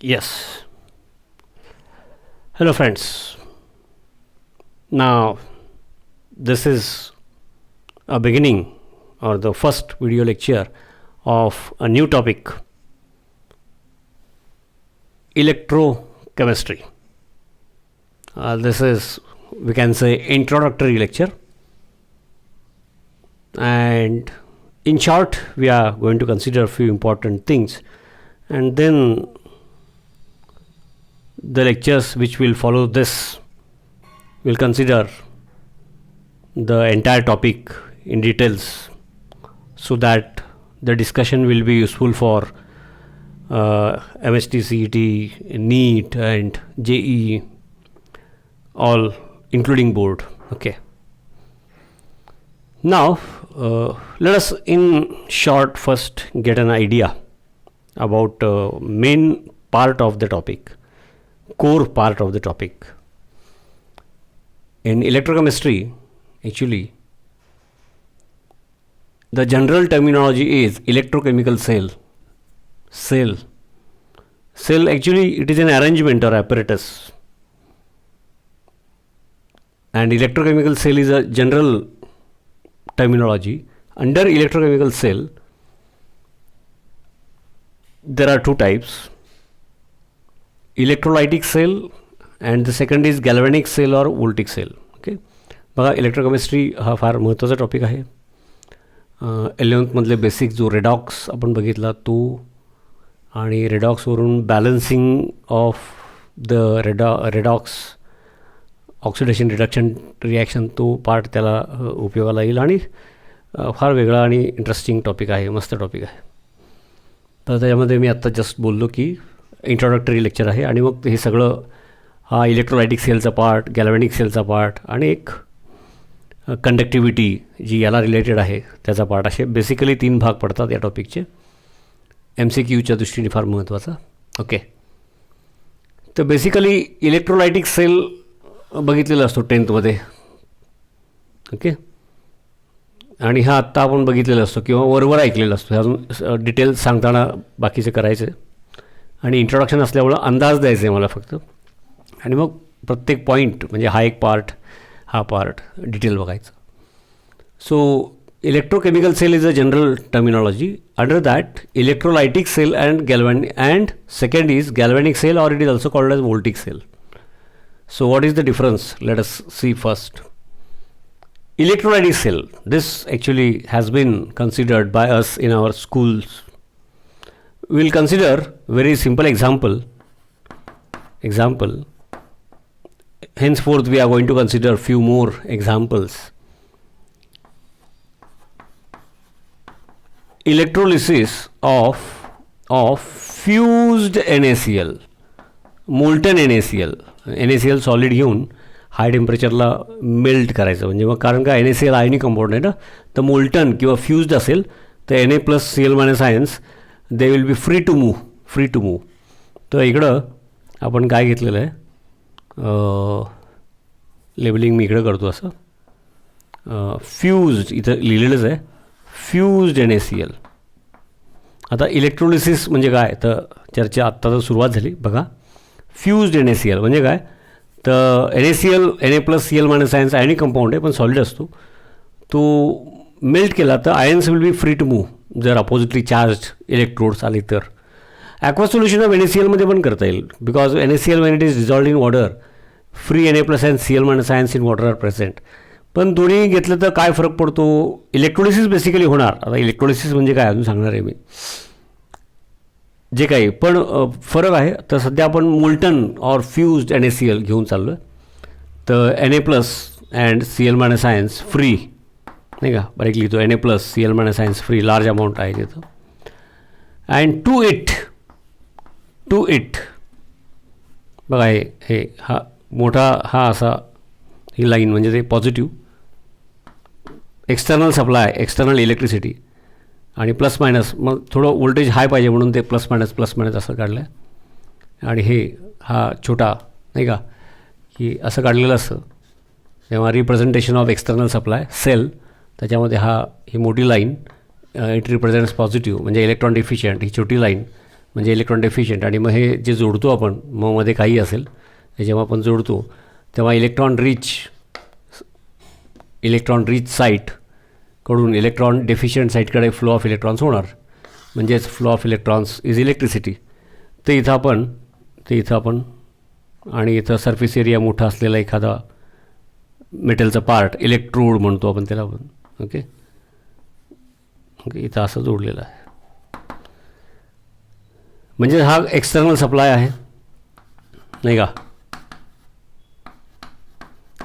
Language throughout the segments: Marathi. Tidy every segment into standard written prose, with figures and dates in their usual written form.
Yes. Hello, friends. Now, this is a beginning or the first video lecture of a new topic, electrochemistry. This is, we can say, introductory lecture, and in short we are going to consider a few important things, and then the lectures which will follow this will consider the entire topic in details, so that the discussion will be useful for MST, CET, NEET and JEE, all including board. Okay. Now let us in short first get an idea about main part of the topic, core part of the topic. In electrochemistry, actually the general terminology is electrochemical cell. Actually it is an arrangement or apparatus, and electrochemical cell is a general terminology. Under electrochemical cell there are two types: electrolytic cell and the second is galvanic cell or voltaic cell. Okay, बघा इलेक्ट्रोकेमिस्ट्री हा फार महत्त्वाचा टॉपिक आहे. 11th मधले बेसिक जो रेडॉक्स आपण बघितला तो, आणि रेडॉक्सवरून balancing of the redox oxidation reduction reaction, तो पार्ट त्याला उपयोगाला येईल, आणि फार वेगळा आणि इंटरेस्टिंग टॉपिक आहे, मस्त टॉपिक आहे. तर त्याच्यामध्ये मी आत्ता जस्ट बोललो की इंट्रोडक्टरी लेक्चर आहे, आणि मग हे सगळं हा इलेक्ट्रोलायटिक सेलचा पार्ट, गॅल्व्हॅनिक सेलचा पार्ट आणि एक कंडक्टिव्हिटी जी याला रिलेटेड आहे त्याचा पार्ट, असे बेसिकली 3 भाग पडतात या टॉपिकचे. MCQच्या दृष्टीने फार महत्त्वाचा. ओके, तर बेसिकली इलेक्ट्रोलायटिक सेल बघितलेला असतो 10th मध्ये. ओके, आणि हा आत्ता आपण बघितलेला असतो किंवा वरवर ऐकलेला असतो. अजून डिटेल्स सांगताना बाकीचे करायचे, आणि इंट्रोडक्शन असल्यामुळं अंदाज द्यायचे आहे मला फक्त, आणि मग प्रत्येक पॉईंट म्हणजे हा एक पार्ट, हा पार्ट डिटेल बघायचं. So electrochemical cell is a general terminology. Under that, electrolytic cell and galvanic, and second is galvanic cell, or it is also called as voltaic cell. So what is the difference? Let us see first. Electrolytic cell, this actually has been considered by us in our schools. We will consider very simple example. Henceforth we are going to consider few more examples. Electrolysis of fused NaCl, molten NaCl solid घेऊन हाय टेम्परेचरला मेल्ट करायचं. म्हणजे मग कारण का NaCl आयनिक कंपाऊंड आहे ना, तर मोल्टन किंवा फ्यूज्ड असेल तर Na+Cl- they will be free to move. तर इकडं आपण काय घेतलेलं आहे, लेबलिंग मी इकडं करतो असं, फ्यूज्ड इथं लिहिलेलंच आहे, फ्यूज्ड NaCl. आता इलेक्ट्रोलिसिस म्हणजे काय, तर चर्चा आत्ता तर सुरुवात झाली. बघा, फ्यूज्ड NaCl म्हणजे काय, तर NaCl Na+Cl- आयनिक कंपाऊंड आहे पण सॉलिड असतो. तो मेल्ट केला तर ions will be free to move जर अपोजिटली चार्ज्ड इलेक्ट्रोड्स आले तर. ॲक्वा सोल्युशन ऑफ NaCl मध्ये पण करता येईल, because NaCl when it is dissolved in water, free Na+ and Cl- in water are present. पण दोन्ही घेतलं तर काय फरक पडतो, इलेक्ट्रोलिसिस बेसिकली होणार. आता इलेक्ट्रोलिसिस म्हणजे काय अजून सांगणार आहे मी, जे काही पण फरक आहे. तर सध्या आपण मोल्टन ऑर फ्यूज्ड NaCl घेऊन चाललो आहे. तर Na+ and Cl- फ्री नाही का, बारीक लिहितो, Na+ Cl- free, large amount आहे तिथं. अँड टू इट बघा, हे हा मोठा, हा असा ही लाईन म्हणजे ते positive external supply, external electricity, आणि +- मग थोडं व्होल्टेज हाय पाहिजे म्हणून ते +- असं काढलं आहे. आणि हा छोटा नाही का, की असं काढलेलं असतं तेव्हा representation of external supply cell. त्याच्यामध्ये ही मोठी लाईन इट रिप्रेझेंट्स पॉझिटिव्ह म्हणजे इलेक्ट्रॉन डिफिशियंट, ही छोटी लाईन म्हणजे इलेक्ट्रॉन डेफिशियंट, आणि मग हे जे जोडतो आपण, मग मध्ये काही असेल हे जेव्हा आपण जोडतो तेव्हा इलेक्ट्रॉन रिच साईटकडून इलेक्ट्रॉन डेफिशियंट साईटकडे फ्लो ऑफ इलेक्ट्रॉन्स होणार, म्हणजेच flow of electrons is electricity. ते इथं आपण आणि इथं सरफेस एरिया मोठा असलेला एखादा मेटलचा पार्ट, इलेक्ट्रोड म्हणतो आपण त्याला पण. ओके, इथं असं जोडलेलं आहे. म्हणजे हा एक्सटर्नल सप्लाय आहे, नाही का,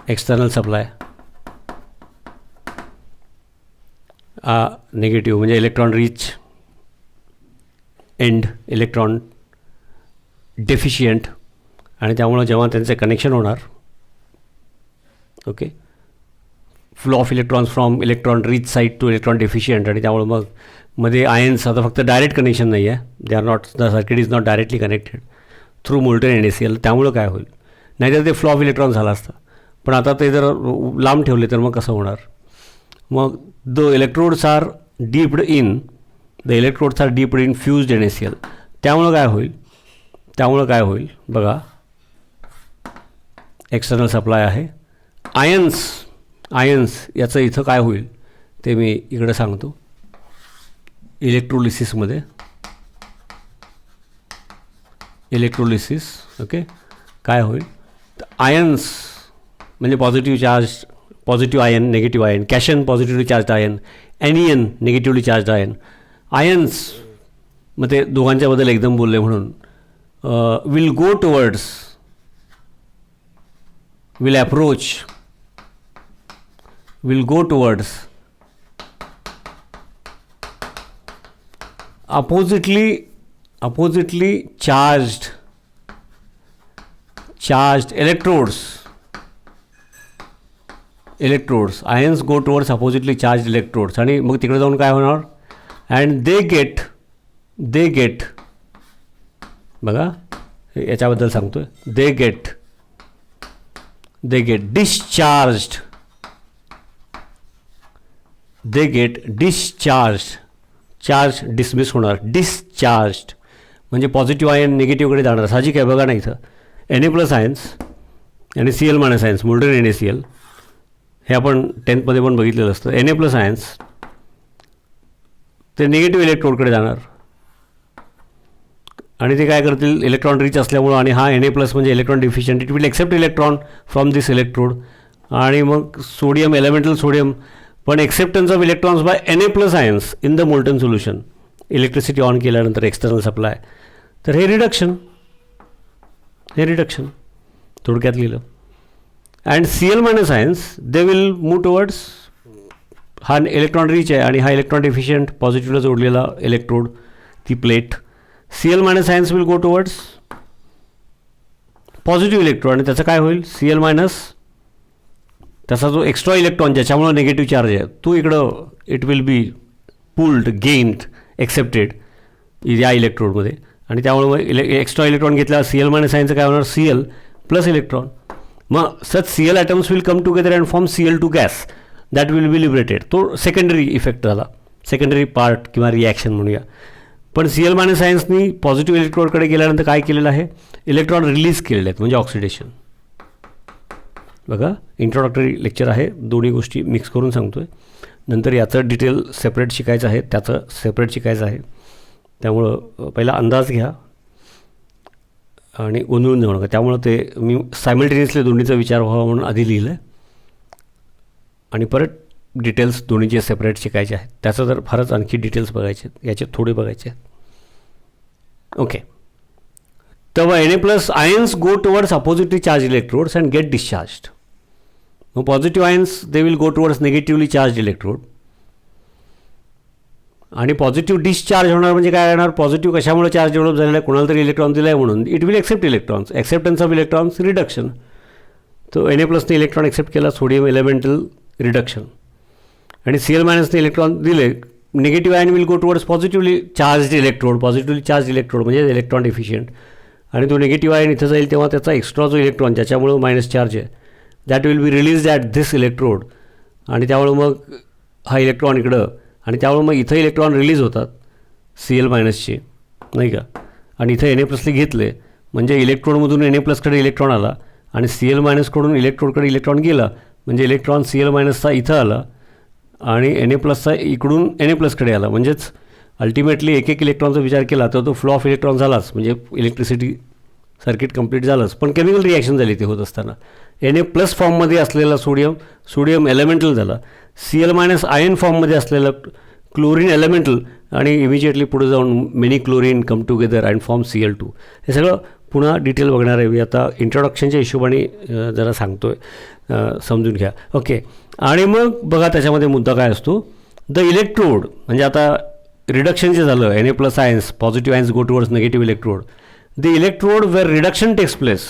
एक्सटर्नल सप्लाय. निगेटिव्ह म्हणजे electron rich end, electron deficient, आणि त्यामुळं जेव्हा त्यांचे कनेक्शन होणार, okay, flow of electrons from electron rich site two electron deficient, आणि त्यामुळे मग मध्ये आयन्स, आता फक्त डायरेक्ट कनेक्शन नाही आहे, they are not, the circuit is not directly connected through molten NaCl. त्यामुळं काय होईल, नाहीतर ते फ्लो ऑफ इलेक्ट्रॉन झाला असता, पण आता ते जर लांब ठेवले तर मग कसं होणार. मग the electrodes are dipped in fused NaCl. त्यामुळं काय होईल बघा, एक्सटर्नल सप्लाय आहे. आयन्स याचं इथं काय होईल ते मी इकडं सांगतो. इलेक्ट्रोलिसिस ओके, काय होईल, आयन्स म्हणजे positive ion, negative ion, cation positively charge ion, anion negatively charge ion. Ions मग ते दोघांच्याबद्दल एकदम बोलले म्हणून will go towards oppositely charged electrodes. Ions go towards oppositely charged electrodes, आणि मग तिकडे जाऊन काय होणार, अँड दे गेट बघा, याच्याबद्दल सांगतोय, they get discharged, charge dismiss होणार, डिस्चार्ज्ड म्हणजे पॉझिटिव्ह आयन निगेटिव्हकडे जाणार. साहजिक आहे बघा ना, इथं Na+ आयन्स आणि Cl- आयन्स, मोल्टन NaCl, हे आपण 10th मध्ये पण बघितलेलं असतं. Na+ आयन्स ते निगेटिव्ह इलेक्ट्रोडकडे जाणार, आणि ते काय करतील, इलेक्ट्रॉन रिच असल्यामुळं, आणि हा Na+ म्हणजे electron deficient, it will accept electron from this electrode, आणि मग सोडियम, एलिमेंटल सोडियम, पण acceptance of electrons by Na+ ions in the molten solution, electricity on केल्यानंतर एक्सटर्नल सप्लाय, तर हे रिडक्शन थोडक्यात लिहिलं. And Cl- ions they will move towards, हा इलेक्ट्रॉन रिच आहे आणि हा इलेक्ट्रॉन डिफिशियंट, पॉझिटिव्हला जोडलेला इलेक्ट्रोड, ती plate. Cl- ions will go towards positive electron, आणि त्याचं काय होईल, Cl- त्याचा जो एक्स्ट्रा इलेक्ट्रॉन ज्याच्यामुळं निगेटिव्ह चार्ज आहे तो इकडं, it will be pulled, gained, accepted या इलेक्ट्रोडमध्ये, आणि त्यामुळे मग एक्स्ट्रा इलेक्ट्रॉन घेतल्यावर Cl- आयनचं काय होणार, Cl+ इलेक्ट्रॉन. मग such Cl atoms will come together and form Cl2 gas that will be liberated. तो सेकंडरी इफेक्ट झाला, सेकंडरी पार्ट किंवा रिॲक्शन म्हणूया. पण Cl- आयन्सनी पॉझिटिव्ह इलेक्ट्रोडकडे गेल्यानंतर काय केलेलं आहे, इलेक्ट्रॉन रिलीज केलेले आहेत, म्हणजे ऑक्सिडेशन. बघा, इंट्रोडक्टरी लेक्चर आहे, दोन्ही गोष्टी मिक्स करून सांगतो आहे. नंतर याचं डिटेल सेपरेट शिकायचं आहे, त्याचं सेपरेट शिकायचं आहे. त्यामुळं पहिला अंदाज घ्या आणि गोंधळून जाऊ नका. त्यामुळं ते मी सायमल्टेनियसली दोन्हीचा विचार व्हावा म्हणून आधी लिहिलं आहे, आणि परत डिटेल्स दोन्हीचे सेपरेट शिकायचे आहेत. त्याचं जर फारच आणखी डिटेल्स बघायचे आहेत, याचे थोडे बघायचे आहेत. ओके, तेव्हा Na+ ions go towards oppositely charge electrodes and get discharged. मग positive ions they will go towards negatively charge electrode, आणि पॉझिटिव्ह डिस्चार्ज होणार म्हणजे काय होणार, पॉझिटिव्ह कशामुळे चार्ज डेव्हलप झालेला आहे, कोणाला तरी इलेक्ट्रॉन दिला आहे म्हणून, it will accept electrons, acceptance of electrons, reduction. तो Na+ने इलेक्ट्रॉन एक्सेप्ट केला, सोडियम एलिमेंटल रिडक्शन, आणि Cl- इलेक्ट्रॉन दिले, negative ion will go towards positively charge electrode म्हणजे इलेक्ट्रॉन डिफिशियंट, आणि तो निगेटिव्ह आयन इथं जाईल तेव्हा त्याचा एक्स्ट्रा जो इलेक्ट्रॉन ज्याच्यामुळं मायनस चार्ज आहे that will be release at this electrode, आणि त्यामुळं मग हा इलेक्ट्रॉन इकडं, आणि त्यामुळे मग इथं इलेक्ट्रॉन रिलीज होतात Cl- चे, नाही का, आणि इथं Na+ला घेतले म्हणजे इलेक्ट्रोडमधून Na+कडे इलेक्ट्रॉन आला आणि Cl- इलेक्ट्रोडकडे इलेक्ट्रॉन गेला म्हणजे इलेक्ट्रॉन Cl- इथं आला आणि Na+चा इकडून Na+कडे आला. म्हणजेच अल्टिमेटली एक इलेक्ट्रॉनचा विचार केला तर तो फ्लो ऑफ इलेक्ट्रॉन झालाच, म्हणजे इलेक्ट्रिसिटी सर्किट कंप्लीट झालंच. पण केमिकल रिॲक्शन झाली ते होत असताना Na+ फॉर्ममध्ये असलेला सोडियम एलिमेंटल झाला, Cl- आयन फॉर्ममध्ये असलेलं क्लोरीन एलिमेंटल आणि इमिजिएटली पुढे जाऊन many chlorine come together and form Cl2. हे सगळं पुन्हा डिटेल बघणार आहे मी आता इंट्रोडक्शनच्या हिशोबाने जरा सांगतो आहे, समजून घ्या. ओके. आणि मग बघा त्याच्यामध्ये मुद्दा काय असतो. द इलेक्ट्रोड म्हणजे आता रिडक्शन जे झालं Na+ ions, positive ions go towards negative electrode. The electrode where reduction takes place.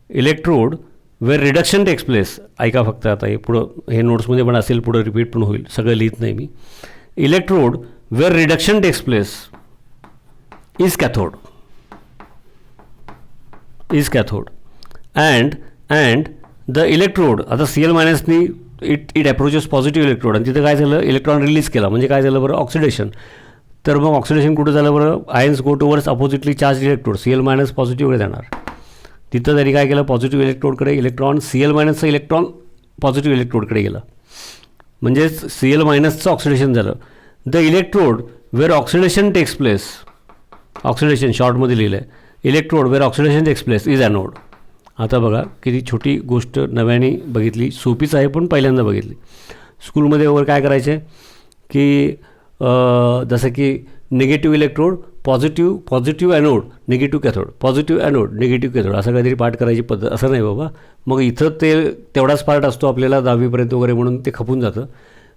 Electrode where reduction takes place. ऐका फक्त आता हे पुढं हे नोट्समध्ये पण असेल, पुढं रिपीट पण होईल, सगळं लिहित नाही मी. Electrode where reduction takes place is cathode. And the electrode आता Cl- it approaches positive electrode आणि तिथं काय झालं, इलेक्ट्रॉन रिलीज केला म्हणजे काय झालं बरं, ऑक्सिडेशन. तर मग ऑक्सिडेशन कुठं झालं बरं, ions go towards oppositely charge electrode, Cl- पॉझिटिव्हकडे जाणार. तिथं त्यांनी काय केलं, पॉझिटिव्ह इलेक्ट्रोडकडे इलेक्ट्रॉन, Cl- इलेक्ट्रॉन पॉझिटिव्ह इलेक्ट्रोडकडे गेला म्हणजेच Cl- ऑक्सिडेशन झालं. The electrode where oxidation takes place, oxidation शॉर्टमध्ये लिहिलं आहे, electrode where oxidation takes place is anode. आता बघा किती छोटी गोष्ट नव्याने बघितली, सोपीच आहे पण पहिल्यांदा बघितली. स्कूलमध्ये वगैरे काय करायचे की जसं की negative electrode positive anode, negative cathode, positive anode, negative cathode, असं काहीतरी पाठ करायची पद्धत. असं नाही बाबा. मग इथं ते तेवढाच पार्ट असतो आपल्याला 10वीपर्यंत वगैरे म्हणून ते खपून जातं.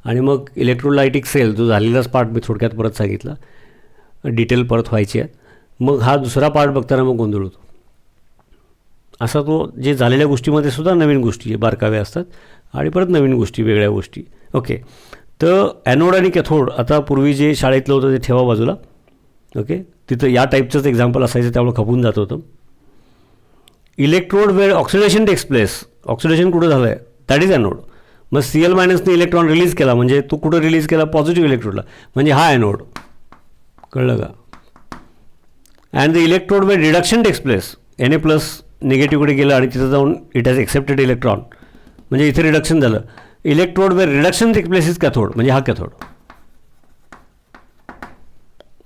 आणि मग इलेक्ट्रोलायटिक सेल जो झालेलाच पार्ट मी थोडक्यात परत सांगितला, डिटेल परत व्हायची आहे. मग हा दुसरा पार्ट बघताना मग गोंधळ होतो. असा तो जे झालेल्या गोष्टीमध्ये सुद्धा नवीन गोष्टी बारकाव्या असतात आणि परत नवीन गोष्टी, वेगळ्या गोष्टी. ओके. तर ॲनोड आणि कॅथोड आता पूर्वी जे शाळेतलं होतं ते ठेवा बाजूला. ओके. तिथं या टाईपचंच एक्झाम्पल असायचं त्यामुळे खपून जात होतं. इलेक्ट्रोड वेळ ऑक्सिडेशन टेक्स प्लेस, ऑक्सिडेशन कुठं झालं आहे, दॅट इज ॲनोड. मग Cl- इलेक्ट्रॉन रिलीज केला म्हणजे तो कुठं रिलीज केला, पॉझिटिव्ह इलेक्ट्रोडला, म्हणजे हा ॲनोड. कळलं का. अँड द इलेक्ट्रोड वेळ रिडक्शन टेक्स प्लेस, Na+ निगेटिव्हकडे गेलं आणि तिथं जाऊन इट हॅज एक्सेप्टेड इलेक्ट्रॉन म्हणजे इथे रिडक्शन झालं. Electrode where reduction take place is cathode म्हणजे हा कॅथोड.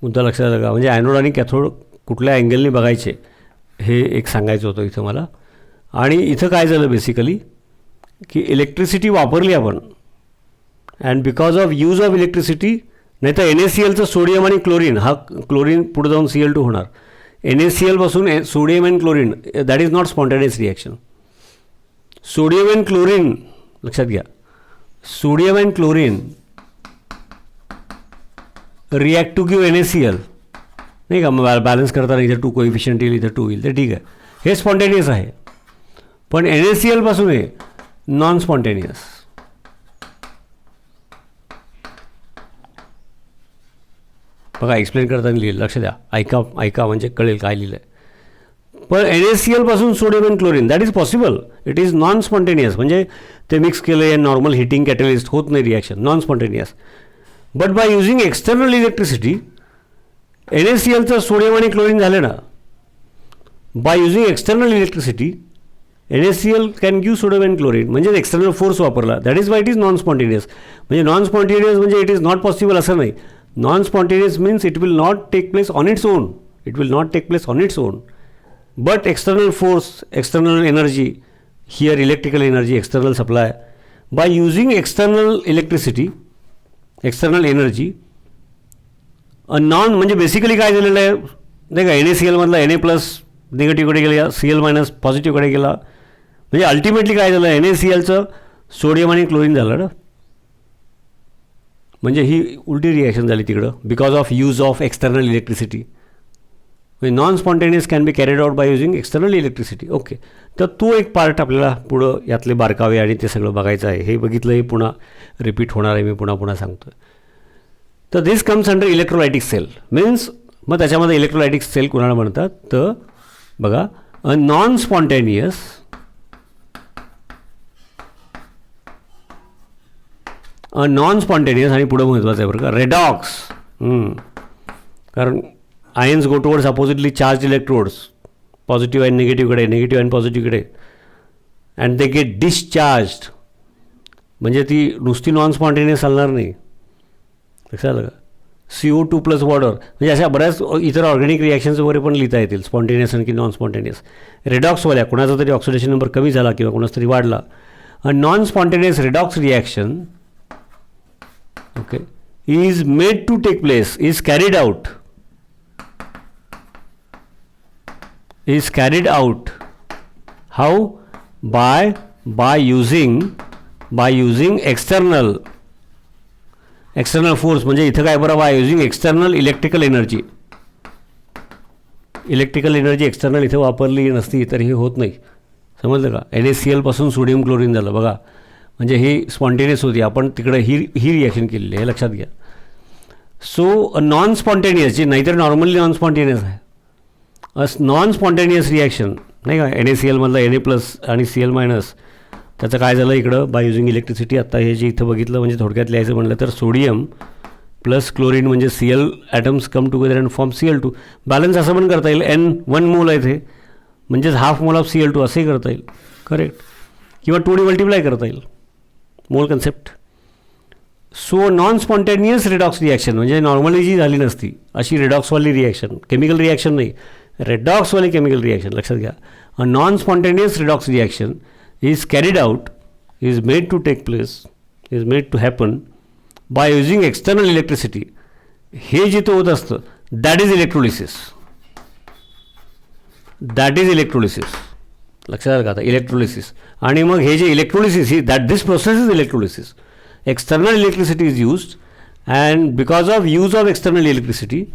मुद्दा लक्षात आला का. म्हणजे ॲनोड आणि कॅथोड कुठल्या अँगलने बघायचे हे एक सांगायचं होतं इथं मला. आणि इथं काय झालं बेसिकली की इलेक्ट्रिसिटी वापरली आपण and because of use of electricity, नाही तर NaClचं सोडियम आणि क्लोरीन, हा क्लोरीन पुढे जाऊन Cl2 होणार. NaCl पासून sodium and chlorine, that is not spontaneous reaction. Sodium and chlorine लक्षात घ्या, sodium and chlorine react to give NaCl, नाही का. मग बॅलन्स करताना इथं 2 कोइफिशियंट येईल, इथं 2 येईल, तर ठीक आहे, हे स्पॉन्टेनियस आहे. पण NaCl पासून हे नॉन स्पॉन्टेनियस. बघा एक्सप्लेन करताना लिहिलं, लक्ष द्या, ऐका म्हणजे कळेल काय लिहिलं आहे. पण NaCl पासून sodium and chlorine that is possible, it is non spontaneous. म्हणजे ते मिक्स केलं आहे, नॉर्मल हिटिंग कॅटलिस्ट होत नाही reaction, non spontaneous. But by using external electricity NaClचं sodium आणि क्लोरीन झालं ना. Bye using external electricity NaCl can give sodium and chlorine, म्हणजे एक्सटर्नल फोर्स वापरला, that is why it is non spontaneous. म्हणजे नॉन स्पॉन्टेनियस म्हणजे इट इज नॉट पॉसिबल असं नाही. Non spontaneous means it will not take place on its own, it will not take place on its own. But external force, external energy, here electrical energy, external supply, bye using external electricity, external energy, non म्हणजे बेसिकली काय झालेलं आहे नाही का. NaClमधला Na+ निगेटिव्हकडे गेला, Cl- पॉझिटिव्हकडे गेला, म्हणजे अल्टिमेटली काय झालं, NaClचं सोडियम आणि क्लोरीन झालं ना. म्हणजे ही उलटी रिॲक्शन झाली तिकडं because of use of external electricity. म्हणजे non spontaneous can be carried out by using external electricity. Okay. तर तो एक पार्ट आपल्याला पुढं यातले बारकावे आणि ते सगळं बघायचं आहे. हे बघितलं, हे पुन्हा रिपीट होणार आहे, मी पुन्हा सांगतो आहे. तर this comes under electrolytic cell means. मग त्याच्यामध्ये इलेक्ट्रोलायटिक सेल कुणाला म्हणतात तर बघा, अ नॉन स्पॉन्टेनियस आणि पुढं महत्त्वाचं आहे बरं का, रेडॉक्स. कारण ions go towards oppositely charge electrodes, positive आणि निगेटिव्हकडे, निगेटिव्ह आणि पॉझिटिव्हकडे, अँड दे गेट डिस्चार्ज्ड. म्हणजे ती नुसती नॉन स्पॉन्टेनियस चालणार नाही. लक्षात आलं का? CO2 प्लस वॉटर, म्हणजे अशा बऱ्याच इतर ऑर्गॅनिक रिॲक्शन्स वगैरे पण लिहिता येतील, स्पॉन्टेनियस आणि की नॉन स्पॉन्टेनियस. रेडॉक्सवाल्या कोणाचा तरी ऑक्सिडेशन नंबर कमी झाला किंवा कोणाचा तरी वाढला, a non spontaneous redox reaction okay is made to take place, is carried out how? by using external force. म्हणजे इथं काय बरं, bye using external electrical energy. Electrical energy external इथं वापरली नसती तर हे होत नाही. समजलं का? NaCl पासून सोडियम क्लोरीन झालं बघा. म्हणजे ही स्पॉन्टेनियस होती, आपण तिकडे ही रिॲक्शन केलेली आहे, लक्षात घ्या. सो नॉन स्पॉन्टेनियस, जी नाहीतर नॉर्मली नॉन स्पॉन्टेनियस आहे, नॉन स्पॉन्टेनियस रिॲक्शन नाही का, NaCl मधलं Na प्लस आणि Cl मायनस, त्याचं काय झालं इकडं, बाय युझिंग इलेक्ट्रिसिटी. आत्ता हे जे इथं बघितलं, म्हणजे थोडक्यात लिहायचं म्हटलं तर सोडियम प्लस क्लोरीन म्हणजे Cl atoms come together and form Cl2. Balance असं पण करता येईल, N1 मोल आहे ते, म्हणजेच हाफ मोल ऑफ Cl2 असंही करता येईल, करेक्ट. किंवा 2D मल्टिप्लाय करता येईल, मोल concept. So non spontaneous redox reaction म्हणजे नॉर्मली जी झाली नसती अशी रिडॉक्सवाली रिॲक्शन, केमिकल रिॲक्शन नाही, रेडॉक्सवाली केमिकल रिॲक्शन, लक्षात घ्या. A non spontaneous redox reaction is carried out, is made to take place, is made to happen by using external electricity. हे जिथं होत असतं that is electrolysis. That is electrolysis. लक्षात आलं का आता, इलेक्ट्रोलिसिस. आणि मग हे जे इलेक्ट्रोलिसिस ही that this process is electrolysis. External electricity is used and because of use of external electricity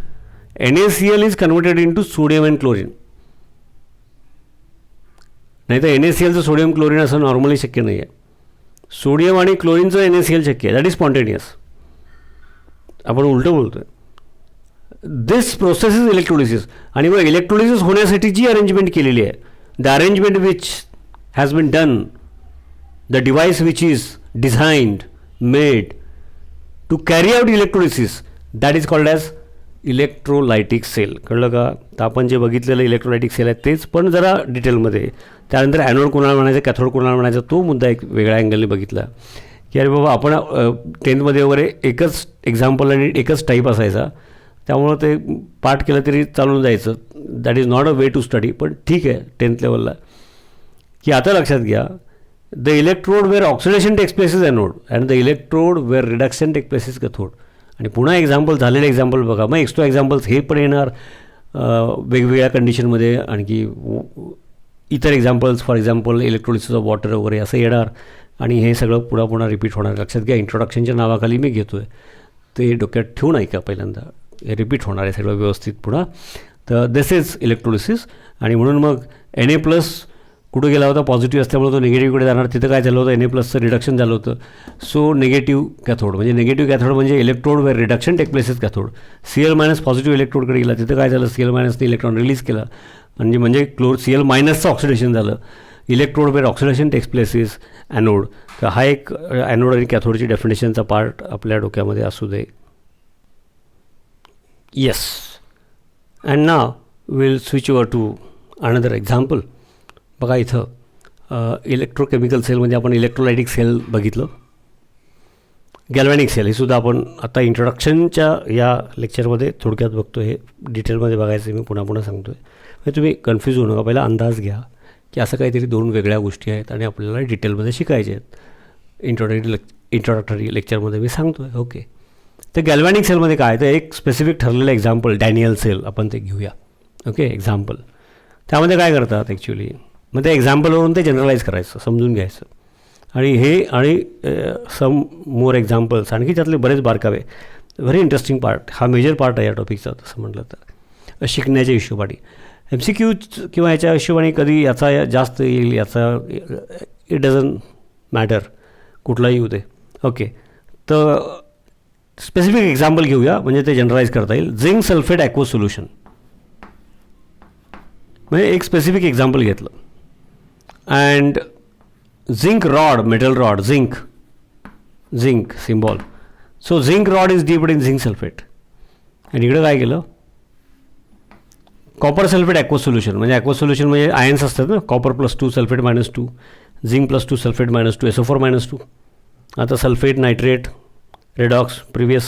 NaCl is converted into sodium and chlorine. नाही तर NaClचं सोडियम क्लोरीन असं नॉर्मली शक्य नाही आहे. सोडियम आणि क्लोरीनचं NaCl शक्य आहे, दॅट इज स्पॉन्टेनियस. आपण उलटं बोलतो आहे. This process is electrolysis. आणि मग इलेक्ट्रोलिसिस होण्यासाठी जी अरेंजमेंट केलेली आहे, the arrangement which has been done, the device which is designed made to carry out electrolysis, that is called as electrolytic cell. कळलं का? तर आपण जे बघितलेलं इलेक्ट्रोलायटिक सेल आहे तेच, पण जरा डिटेलमध्ये. त्यानंतर ॲनोड कोणाला म्हणायचं, कॅथोड कोणाला म्हणायचं, तो मुद्दा एक वेगळ्या अँगलने बघितला की अरे बाबा आपण 10th वगैरे एकच एक्झाम्पल आणि एकच टाईप असायचा, त्यामुळं ते पाठ केलं तरी चालून जायचं. That is not a way to study. पण ठीक आहे 10th लेवलला, की आता लक्षात घ्या, the electrode where oxidation takes place is anode and the electrode where reduction take place is cathode. आणि पुन्हा एक्झाम्पल झालेले एक्झाम्पल बघा, मग एक्स्ट्रा एक्झाम्पल्स हे पण येणार वेगवेगळ्या कंडिशनमध्ये. आणखी इतर examples, for example electrolysis of water वगैरे असं येणार. आणि हे सगळं पुन्हा रिपीट होणार. लक्षात घ्या, इंट्रोडक्शनच्या नावाखाली मी घेतो आहे ते डोक्यात ठेवून ऐका पहिल्यांदा, हे रिपीट होणार आहे सगळं व्यवस्थित पुन्हा. तर दिस इज इलेक्ट्रोलिसिस. आणि म्हणून मग Na प्लस कुठं गेला होता, पॉझिटिव्ह असल्यामुळे तो निगेटिव्हकडे जाणार. तिथं काय झालं होतं, Na प्लसचं रिडक्शन झालं होतं. सो निगेटिव्ह कॅथोड, म्हणजे निगेटिव्ह कॅथोड म्हणजे electrode where reduction take places cathode. Cl minus positive इलेक्ट्रोडकडे गेला, तिथं काय झालं, Cl मायनसने इलेक्ट्रॉन रिलीज केला, म्हणजे Cl मायनसचं ऑक्सिडेशन झालं. Electrode where oxidation takes places anode. तर हा एक ॲनोड आणि कॅथोडची डेफिनेशनचा पार्ट आपल्या डोक्यामध्ये असू दे. Yes. And now will switch over to another example. बघा इथं इलेक्ट्रोकेमिकल सेल म्हणजे आपण इलेक्ट्रोलायटिक सेल बघितलं, गॅल्व्हॅनिक सेल हे सुद्धा आपण आता इंट्रोडक्शनच्या या लेक्चरमध्ये थोडक्यात बघतो. हे डिटेलमध्ये बघायचं मी पुन्हा सांगतो आहे, म्हणजे तुम्ही कन्फ्यूज होऊ नका. पहिला अंदाज घ्या की असं काहीतरी दोन वेगळ्या गोष्टी आहेत आणि आपल्याला डिटेलमध्ये शिकायचे आहेत. इंट्रोडक्टरी लेक्चरमध्ये मी सांगतो आहे. ओके. तर गॅल्व्हॅनिक सेलमध्ये काय, तर एक स्पेसिफिक ठरलेलं एक्झाम्पल डॅनियल सेल आपण ते घेऊया. Okay, example. त्यामध्ये काय करतात ॲक्च्युली, मग त्या एक्झाम्पलवरून ते जनरलाइज करायचं, समजून घ्यायचं. आणि सम मोर एक्झाम्पल्स, आणखी त्यातले बरेच बारकावे. व्हेरी इंटरेस्टिंग पार्ट, हा मेजर पार्ट आहे या टॉपिकचा तसं म्हटलं तर. शिकण्याच्या हिशोबाने MCQ किंवा याच्या हिशोबाने कधी याचा जास्त येईल, याचा इट डझंट मॅटर, कुठलाही येऊ दे. ओके. तर स्पेसिफिक एक्झाम्पल घेऊया म्हणजे ते जनरलाइज करता येईल. झिंक सल्फेट ॲक्वो सोल्युशन, म्हणजे एक स्पेसिफिक एक्झाम्पल घेतलं. And zinc rod, metal rod, zinc symbol. So zinc rod is dipped in zinc sulphate. आणि इकडं काय केलं, कॉपर सल्फेट ॲक्वस सोल्युशन, म्हणजे ॲक्वस सोल्युशन म्हणजे आयन्स असतात ना, copper +2 sulphate -2, zinc +2 sulphate -2, SO4 -2. आता सल्फेट, नायट्रेट, रेडॉक्स प्रिव्हियस.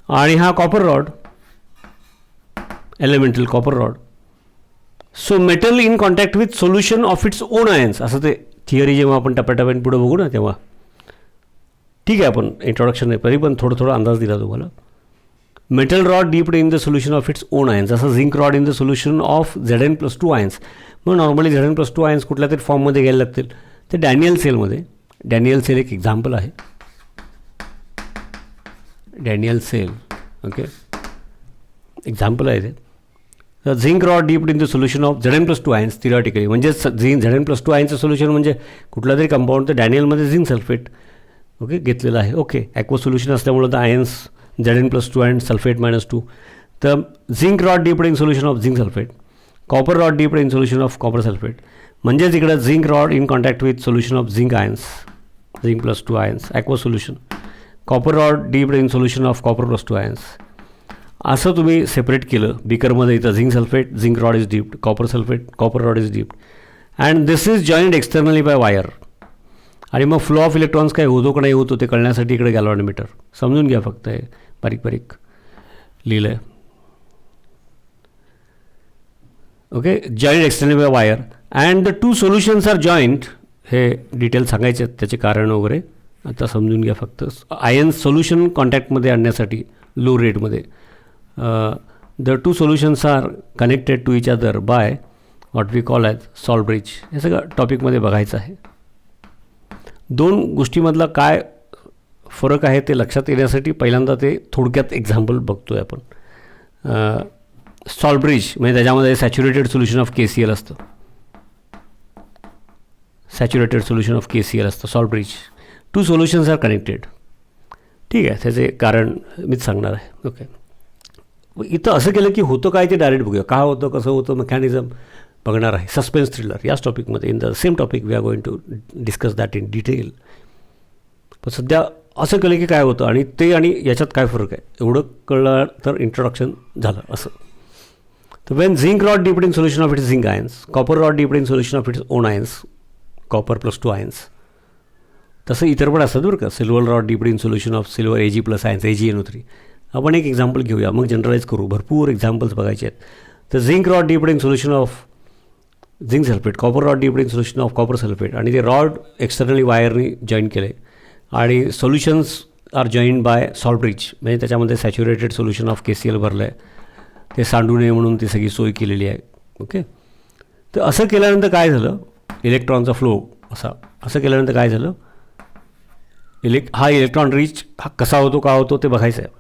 आणि हा copper rod, elemental copper rod. So metal in contact with solution of its own ions, असं ते थिअरी जेव्हा आपण टप्प्याटप्प्याने पुढे बघू ना तेव्हा. ठीक आहे, आपण इंट्रोडक्शन नाही, तरी पण थोडं अंदाज दिला तुम्हाला. Metal rod dipped in the solution of its own ions, असं zinc rod in the solution of Zn+2 ions. मग नॉर्मली Zn+2 आयन्स कुठल्या तरी फॉर्ममध्ये घ्यायला लागतील. ते डॅनियल सेलमध्ये, डॅनियल सेल एक एक्झाम्पल आहे, डॅनियल सेल. ओके, एक्झाम्पल आहे ते. Zinc rod dipped in the solution of Zn+2 ions theoretically, म्हणजे Zn+2 आयन्सचं सोल्युशन म्हणजे कुठला तरी कंपाऊंड, तर डॅनियलमध्ये झिंक सल्फेट ओके घेतलेलं आहे. ओके, ॲक्वस सोल्युशन असल्यामुळे तर आयन्स Zn+2 अँड सल्फेट -2. तर zinc rod dipped in solution of zinc sulphate, copper rod dipped in solution of copper sulphate. म्हणजेच इकडं zinc rod in contact with solution of zinc ions, zinc ions aqueous solution. Copper rod dipped in solution of copper ions. असं तुम्ही सेपरेट केलं बीकरमध्ये. इथं zinc sulphate, zinc rod is dipped, copper sulphate, copper rod is dipped, and this is joined externally by wire. आणि मग फ्लो ऑफ इलेक्ट्रॉन्स काय होतो का नाही होतो ते कळण्यासाठी इकडे गॅल्व्हॅनोमीटर. समजून घ्या फक्त, हे बारीक बारीक लिहिलं आहे. Okay, joint externally by wire and the 2 solutions are joint. हे डिटेल सांगायचे आहेत, त्याचे कारण वगैरे आता समजून घ्या फक्त. आयन्स सोल्युशन कॉन्टॅक्टमध्ये आणण्यासाठी लो रेटमध्ये the 2 solutions are connected to each other by what we call as salt bridge. हे सगळं टॉपिकमध्ये बघायचं आहे. 2 गोष्टीमधला काय फरक आहे ते लक्षात येण्यासाठी पहिल्यांदा ते थोडक्यात एक्झाम्पल बघतो आहे आपण. सॉल्ट ब्रिज म्हणजे त्याच्यामध्ये सॅच्युरेटेड सोल्युशन ऑफ KCl असतं, सॅच्युरेटेड सोल्युशन ऑफ KCl असतं salt bridge. 2 solutions are connected. ठीक आहे, त्याचे कारण मीच सांगणार आहे. ओके, इथं असं केलं की होतं काय ते डायरेक्ट बघूया. का होतं, कसं होतं, मेकॅनिझम बघणार आहे. सस्पेन्स थ्रिलर याच टॉपिकमध्ये, in the same topic we are going to discuss that in detail. पण सध्या असं केलं की काय होतं आणि ते आणि याच्यात काय फरक आहे एवढं कळलं तर इंट्रोडक्शन झालं असं. तर when zinc rod dipped in solution of its zinc ions, copper rod dipped in solution of its own ions, कॉपर+2 आयन्स. तसं इतर पण असतात बरं का. Silver rod dipped in solution of silver Ag+ ions, AgNO3. आपण एक एक्झाम्पल घेऊया, मग जनरलाइज करू. भरपूर एक्झाम्पल्स बघायचे आहेत. तर zinc rod dipped in solution of zinc sulphate, copper rod dipped in solution of copper sulphate. आणि ते रॉड एक्सटर्नली वायरनी जॉईन केले आणि solutions are join by salt bridge, म्हणजे त्याच्यामध्ये सॅच्युरेटेड सोल्युशन ऑफ KCl भरलं आहे. ते सांडू नये म्हणून ती सगळी सोय केलेली आहे. ओके, तर असं केल्यानंतर काय झालं, इलेक्ट्रॉनचा फ्लो असं केल्यानंतर काय झालं, हा इलेक्ट्रॉन रिच हा कसा होतो, का होतो ते बघायचं आहे.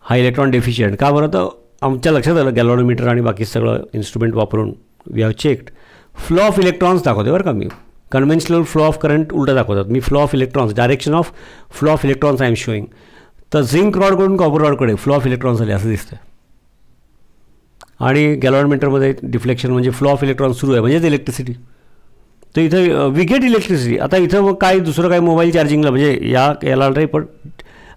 हा इलेक्ट्रॉन डेफिशियंट का बरं, तर आमच्या लक्षात आलं गॅल्व्हॅनोमीटर आणि बाकी सगळं इन्स्ट्रुमेंट वापरून we have checked. Flow of electrons दाखवते बरं का मी. कन्व्हेन्शनल फ्लो ऑफ करंट उलटा दाखवतात, मी flow of electrons, direction of flow of electrons I am showing. तर झिंक रॉडकडून कॉपर रॉडकडे फ्लो ऑफ इलेक्ट्रॉन्स आले असं दिसतं. आणि गॅल्व्हॅनोमीटरमध्ये डिफ्लेक्शन म्हणजे फ्लो ऑफ इलेक्ट्रॉन्स सुरू आहे, म्हणजेच इलेक्ट्रिसिटी. तर इथं वी गेट इलेक्ट्रिसिटी. आता इथं मग काय दुसरं काय मोबाईल चार्जिंगला म्हणजे याला नाही, पण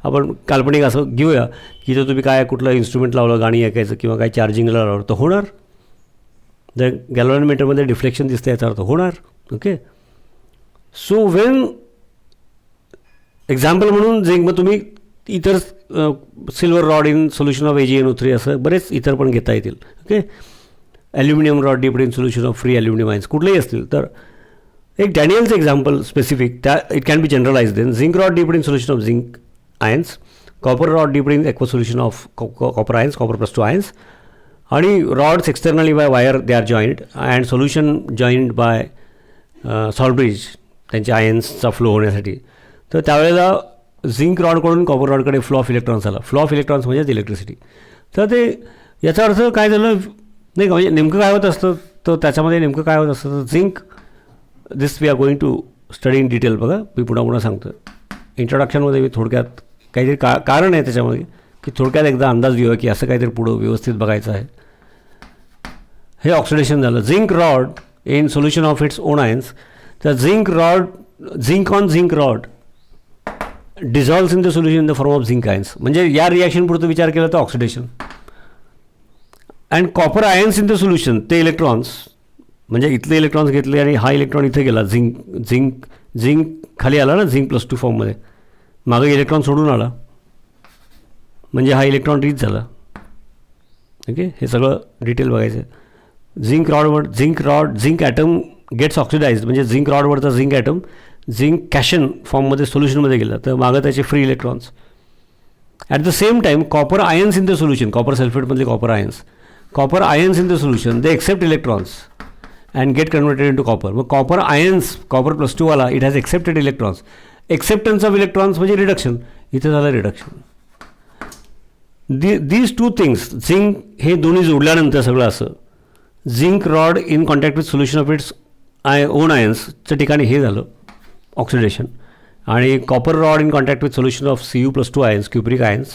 आपण काल्पनिक असं घेऊया की जर तुम्ही काय कुठलं इन्स्ट्रुमेंट लावलं, गाणी ऐकायचं किंवा काय चार्जिंगला लावलं तर होणार. जर गॅल्व्हॅनोमीटरमध्ये डिफ्लेक्शन दिसतं याचा अर्थ होणार. ओके, सो वेन एक्झाम्पल म्हणून झिंक, मग तुम्ही इतर silver rod in solution of AgNO3 असं बरेच इतर पण घेता येतील. Okay, aluminium rod dipped in solution of free aluminium ions कुठलेही असतील. तर एक डॅनियलचं एक्झाम्पल स्पेसिफिक, त्या it can be generalize. Then zinc rod dipped in solution of zinc ions, copper rod dipped in aqueous solution of copper ions, कॉपर+2 आयन्स. आणि rods externally by wire they are joint and solution joint by salt bridge त्यांच्या आयन्सचा फ्लो होण्यासाठी. तर त्यावेळेला झिंक रॉडकडून कॉपर रॉडकडे फ्लो ऑफ इलेक्ट्रॉन्स आला. फ्लो ऑफ इलेक्ट्रॉन्स म्हणजेच इलेक्ट्रिसिटी. तर ते याचा अर्थ काय झालं नाही का, म्हणजे नेमकं काय होत असतं, तर त्याच्यामध्ये नेमकं काय होत असतं. तर zinc, this we are going to study in detail. बघा मी पुन्हा सांगतो. इंट्रोडक्शनमध्ये मी थोडक्यात काहीतरी कारण आहे त्याच्यामध्ये की थोडक्यात एकदा अंदाज घेऊया की असं काहीतरी पुढं व्यवस्थित बघायचं आहे. हे ऑक्सिडेशन झालं. Zinc rod in solution of its own ions. तर zinc rod, zinc on zinc rod dissolves in the solution in the form of zinc ions. म्हणजे या रिॲक्शन पुढचं विचार केला तर oxidation. And copper ions in the solution, ते इलेक्ट्रॉन्स म्हणजे इथले इलेक्ट्रॉन्स घेतले आणि हा इलेक्ट्रॉन इथे गेला, झिंक खाली आला ना, झिंक+2 फॉर्ममध्ये, मागे इलेक्ट्रॉन सोडून आला, म्हणजे हा इलेक्ट्रॉन रीच झाला. ओके, हे सगळं डिटेल बघायचं आहे. झिंक ॲटम गेट्स ऑक्सिडाइज, म्हणजे झिंक रॉडवरचा झिंक ॲटम झिंक कॅशन फॉर्ममध्ये सोल्युशनमध्ये गेला, तर मागं त्याचे free electrons. At the same time copper ions in the solution, copper सल्फेटमधले copper ions in the solution they accept electrons and get converted into copper. मग कॉपर आयन्स, कॉपर+2 वाला, it has accepted electrons. Acceptance of electrons म्हणजे रिडक्शन, इथं झालं reduction. These two things, zinc हे दोन्ही जोडल्यानंतर सगळं असं, zinc rod in contact with solution of its own आयन्सच्या ठिकाणी हे झालं ऑक्सिडेशन, आणि copper rod in contact with solution of Cu+2 ions, cupric ions,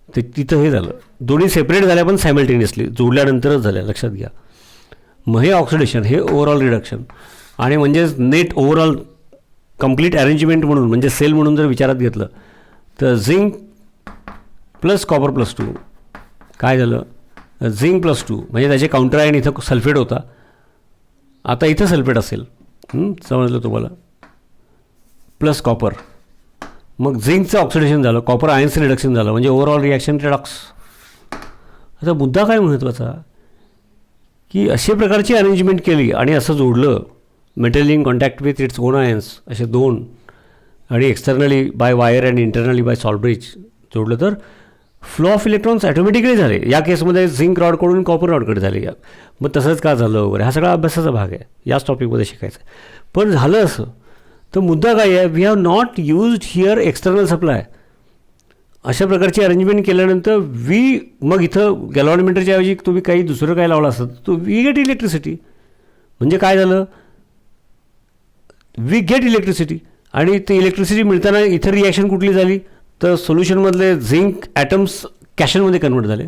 ते तिथं हे झालं. दोन्ही सेपरेट झाल्या पण सायमल्टेनियसली, जोडल्यानंतरच झाल्या, लक्षात घ्या. मग हे ऑक्सिडेशन, हे ओव्हरऑल रिडक्शन. आणि म्हणजेच नेट ओव्हरऑल कंप्लीट अरेंजमेंट म्हणून, म्हणजे सेल म्हणून जर विचारात घेतलं तर झिंक प्लस कॉपर+2 काय झालं, झिंक+2 म्हणजे त्याचे काउंटर आयन इथं सल्फेट होता, आता इथं सल्फेट असेल, समजलं तुम्हाला, प्लस कॉपर. मग झिंकचं ऑक्सिडेशन झालं, कॉपर आयन्सचं रिडक्शन झालं, म्हणजे ओव्हरऑल रिॲक्शन रिडॉक्स. आता मुद्दा काय महत्त्वाचा, की अशा प्रकारची अरेंजमेंट केली आणि असं जोडलं, metal in contact with its own ions असे दोन, आणि externally by wire and internally by salt bridge जोडलं, तर फ्लो ऑफ इलेक्ट्रॉन्स ॲटोमॅटिकली झाले. या केसमध्ये झिंक रॉडकडून कॉपर रॉडकडे झाले. मग तसंच का झालं वगैरे, हा सगळा अभ्यासाचा भाग आहे, याच टॉपिकमध्ये शिकायचं आहे. पण झालं असं, तर मुद्दा काय आहे, we have not used here external supply. अशा प्रकारची अरेंजमेंट केल्यानंतर मग इथं गॅल्व्हॅनोमीटरच्या ऐवजी तुम्ही काही दुसरं काय लावलं असतं, तो वी गेट इलेक्ट्रिसिटी. म्हणजे काय झालं, वी गेट इलेक्ट्रिसिटी. आणि ते इलेक्ट्रिसिटी मिळताना इथं रिॲक्शन कुठली झाली, तर सोल्युशनमधले झिंक ॲटम्स कॅशनमध्ये कन्वर्ट झाले,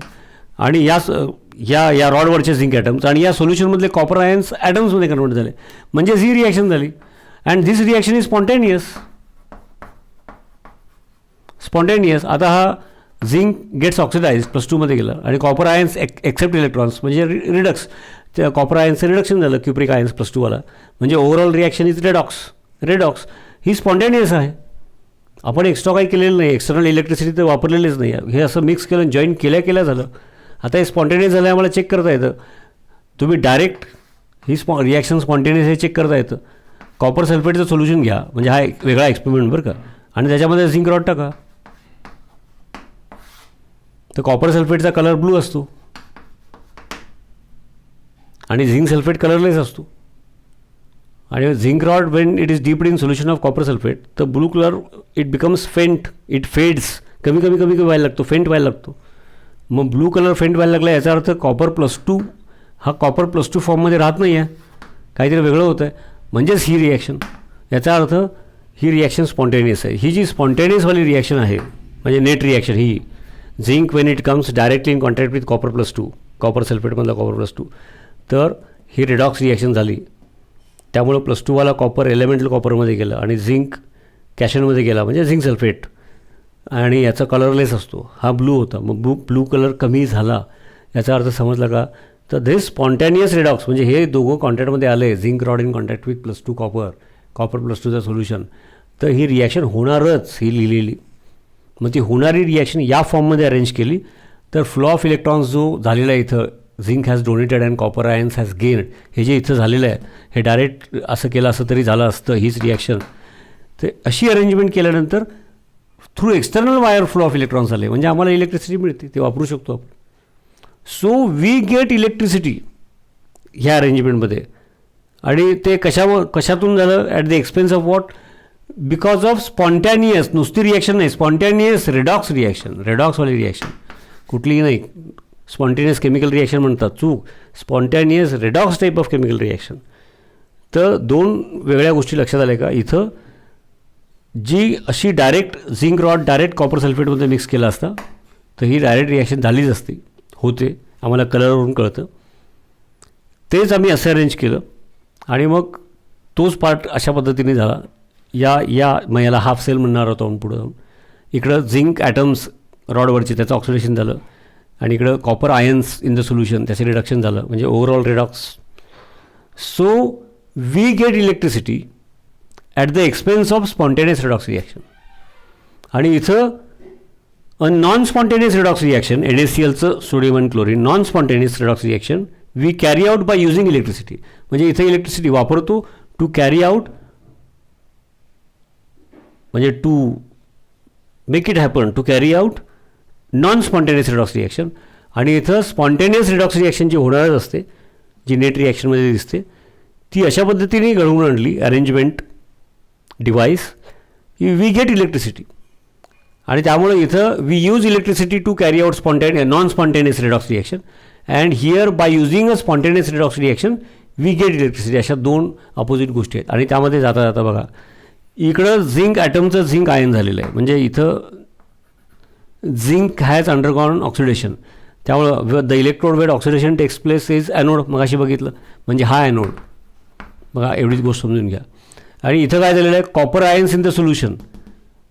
आणि या रॉडवरचे झिंक ॲटम्स आणि या सोल्युशनमधले कॉपर आयन्स ॲटम्समध्ये कन्वर्ट झाले, म्हणजे ही रिॲक्शन झाली. And this reaction is spontaneous. आता हा झिंक गेट्स ऑक्सिडाइज +2मध्ये गेलं, आणि कॉपर आयन्स एक्सेप्ट इलेक्ट्रॉन्स म्हणजे रिडक्स, त्या कॉपर आयन्सचं रिडक्शन झालं, क्युप्रिक आयन्स +2 वाला, म्हणजे overall reaction is redox. He spontaneous आहे, आपण एक्स्ट्रा काही केलेलं नाही, एक्सटर्नल इलेक्ट्रिसिटी तर वापरलेलीच नाही. हे असं मिक्स केलं, जॉईन केल्या झालं. आता हे स्पॉन्टेनियस झालं, आम्हाला चेक करता येतं. तुम्ही डायरेक्ट ही रिॲक्शन स्पॉन्टेनियस हे चेक करता येतं. कॉपर सल्फेटचं सोल्युशन घ्या, म्हणजे हा एक वेगळा एक्सपेरिमेंट बरं का, आणि त्याच्यामध्ये झिंक रॉड टाका, तर कॉपर सल्फेटचा कलर ब्लू असतो आणि झिंक सल्फेट कलरलेस असतो. आणि zinc rod when it is dipped in solution of copper sulphate, तर blue colour it becomes faint, it fades, कमी व्हायला लागतो, फेंट व्हायला लागतो. मग ब्लू कलर फेंट व्हायला लागला, याचा अर्थ कॉपर+2 हा कॉपर+2 फॉर्ममध्ये राहत नाही आहे, काहीतरी वेगळं होतं आहे, म्हणजेच ही रिॲक्शन. याचा अर्थ ही रिॲक्शन स्पॉन्टेनियस आहे. ही जी स्पॉन्टेनियसवाली रिॲक्शन आहे, म्हणजे नेट रिॲक्शन, ही zinc when it comes directly in contact with कॉपर+2, कॉपर सल्फेटमधला कॉपर+2, तर ही रिडॉक्स रिॲक्शन झाली. त्यामुळं +2 वाला कॉपर एलिमेंटल कॉपरमध्ये गेला आणि झिंक कॅशनमध्ये गेला, म्हणजे झिंक सल्फेट, आणि याचा कलरलेस असतो, हा ब्लू होता. मग ब्लू कलर कमी झाला, याचा अर्थ समजला का, तर दिस स्पॉन्टेनियस रिडॉक्स, म्हणजे हे दोघं कॉन्टॅक्टमध्ये आले, zinc rod in contact with +2 कॉपर+2चं सोल्युशन, तर ही रिॲक्शन होणारच, ही लिहिलेली. मग ती होणारी रिॲक्शन या फॉर्ममध्ये अरेंज केली, तर फ्लो ऑफ इलेक्ट्रॉन्स जो झालेला आहे इथं, zinc has donated and copper ions has gained, हे जे इथं झालेलं आहे, हे डायरेक्ट असं केलं असं तरी झालं असतं हीच रिॲक्शन. तर अशी अरेंजमेंट केल्यानंतर through external wire flow of electrons आले, म्हणजे आम्हाला इलेक्ट्रिसिटी मिळते, ते वापरू शकतो आपण. सो वी गेट इलेक्ट्रिसिटी ह्या अरेंजमेंटमध्ये. आणि ते कशातून झालं, at the expense of what, because of spontaneous, नुसती रिॲक्शन नाही, स्पॉन्टॅनियस रिडॉक्स रिॲक्शन, रेडॉक्सवाली रिॲक्शन, कुठलीही नाही. स्पॉन्टेनियस केमिकल रिॲक्शन म्हणतात, चूक, spontaneous redox type of chemical reaction. तर दोन वेगळ्या गोष्टी लक्षात आल्या का इथं, जी अशी direct zinc rod direct copper सल्फेटमध्ये मिक्स केला असता, तर ही डायरेक्ट रिॲक्शन झालीच असते, होते, आम्हाला कलरवरून कळतं. तेच आम्ही असं अरेंज केलं, आणि मग तोच पार्ट अशा पद्धतीने झाला. मग याला हाफ सेल म्हणणार होतो आपण पुढं. इकडं झिंक ॲटम्स रॉडवरची, त्याचं ऑक्सिडेशन झालं, आणि इकडं copper ions in the solution, त्याचे रिडक्शन झालं म्हणजे overall redox. So we get electricity at the expense of spontaneous redox reaction. आणि इथं नॉन स्पॉन्टेनियस रेडॉक्स रिॲक्शन, NaClचं सोडियम आणि chlorine, non spontaneous redox reaction we carry out by using electricity. म्हणजे इथं इलेक्ट्रिसिटी वापरतो टू कॅरी आउट, म्हणजे to make it happen, to carry out non spontaneous redox reaction. आणि इथं स्पॉन्टेनियस रिडॉक्स रिॲक्शन जी होणारच असते, जी नेट रिॲक्शनमध्ये दिसते, ती अशा पद्धतीने घडवून आणली अरेंजमेंट डिव्हाइस की वी गेट इलेक्ट्रिसिटी. आणि त्यामुळे इथं we use electricity to carry out non spontaneous redox reaction, and here by using a spontaneous redox reaction we get electricity. अशा दोन अपोजिट गोष्टी आहेत. आणि त्यामध्ये जाता जाता बघा इकडं झिंक ॲटमचं झिंक आयन झालेलं आहे, म्हणजे इथं झिंक हॅज अंडरगॉन ऑक्सिडेशन. त्यामुळं the electrode where oxidation takes place is anode, मग अशी बघितलं म्हणजे हा ॲनोड. बघा एवढीच गोष्ट समजून घ्या. आणि इथं काय झालेलं आहे, copper ions in the solution,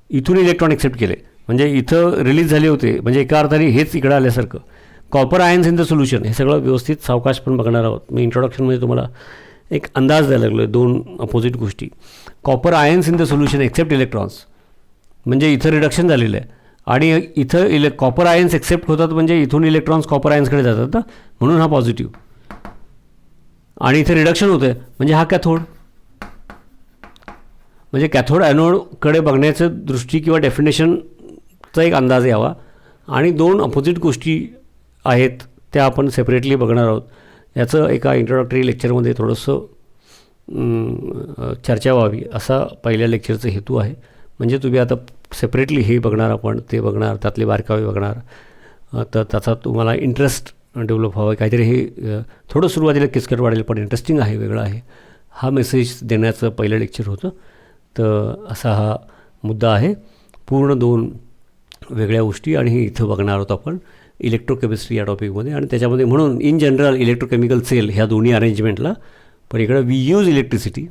इथून इलेक्ट्रॉन एक्सेप्ट केले, म्हणजे इथं रिलीज झाले होते, म्हणजे एका अर्थाने हेच इकडं आल्यासारखं. Copper ions in the solution, हे सगळं व्यवस्थित सावकाश पण बघणार आहोत. मी इंट्रोडक्शनमध्ये तुम्हाला एक अंदाज द्यायला लागलो आहे, दोन अपोजिट गोष्टी. Copper ions in the solution accept electrons, म्हणजे इथं रिडक्शन झालेलं आहे. आणि इथं कॉपर आयन्स एक्सेप्ट होतात, म्हणजे इथून इलेक्ट्रॉन्स कॉपर आयन्सकडे जातात ना, म्हणून हा पॉझिटिव्ह. आणि इथे रिडक्शन होतं आहे, म्हणजे हा कॅथोड. म्हणजे कॅथोड ॲनोडकडे बघण्याचं दृष्टी किंवा डेफिनेशनचा एक अंदाज यावा. आणि दोन अपोजिट गोष्टी आहेत त्या आपण सेपरेटली बघणार आहोत. याचं एका इंट्रोडक्टरी लेक्चरमध्ये थोडंसं चर्चा व्हावी असा पहिल्या लेक्चरचा हेतू आहे. म्हणजे तुम्ही आता सेपरेटली हे बघणार, आपण ते बघणार, त्यातले बारकावे बघणार, तर त्याचा तुम्हाला इंटरेस्ट डेव्हलप व्हावं. काहीतरी हे थोडं सुरुवातीला किचकट वाढेल, पण इंटरेस्टिंग आहे, वेगळं आहे. हा मेसेज देण्याचं पहिलं लेक्चर होतं. तर असा हा मुद्दा आहे. पूर्ण दोन वेगळ्या गोष्टी आणि हे इथं बघणार आहोत आपण इलेक्ट्रोकेमिस्ट्री या टॉपिकमध्ये. आणि त्याच्यामध्ये म्हणून इन जनरल इलेक्ट्रोकेमिकल सेल ह्या दोन्ही अरेंजमेंटला, पण इकडं we use electricity,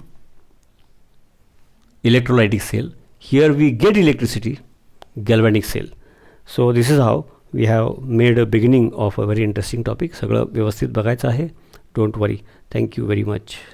electrolytic cell. Here we get electricity, galvanic cell. So this is how we have made a beginning of a very interesting topic. सगळं व्यवस्थित बघायचं आहे. Don't worry. Thank you very much.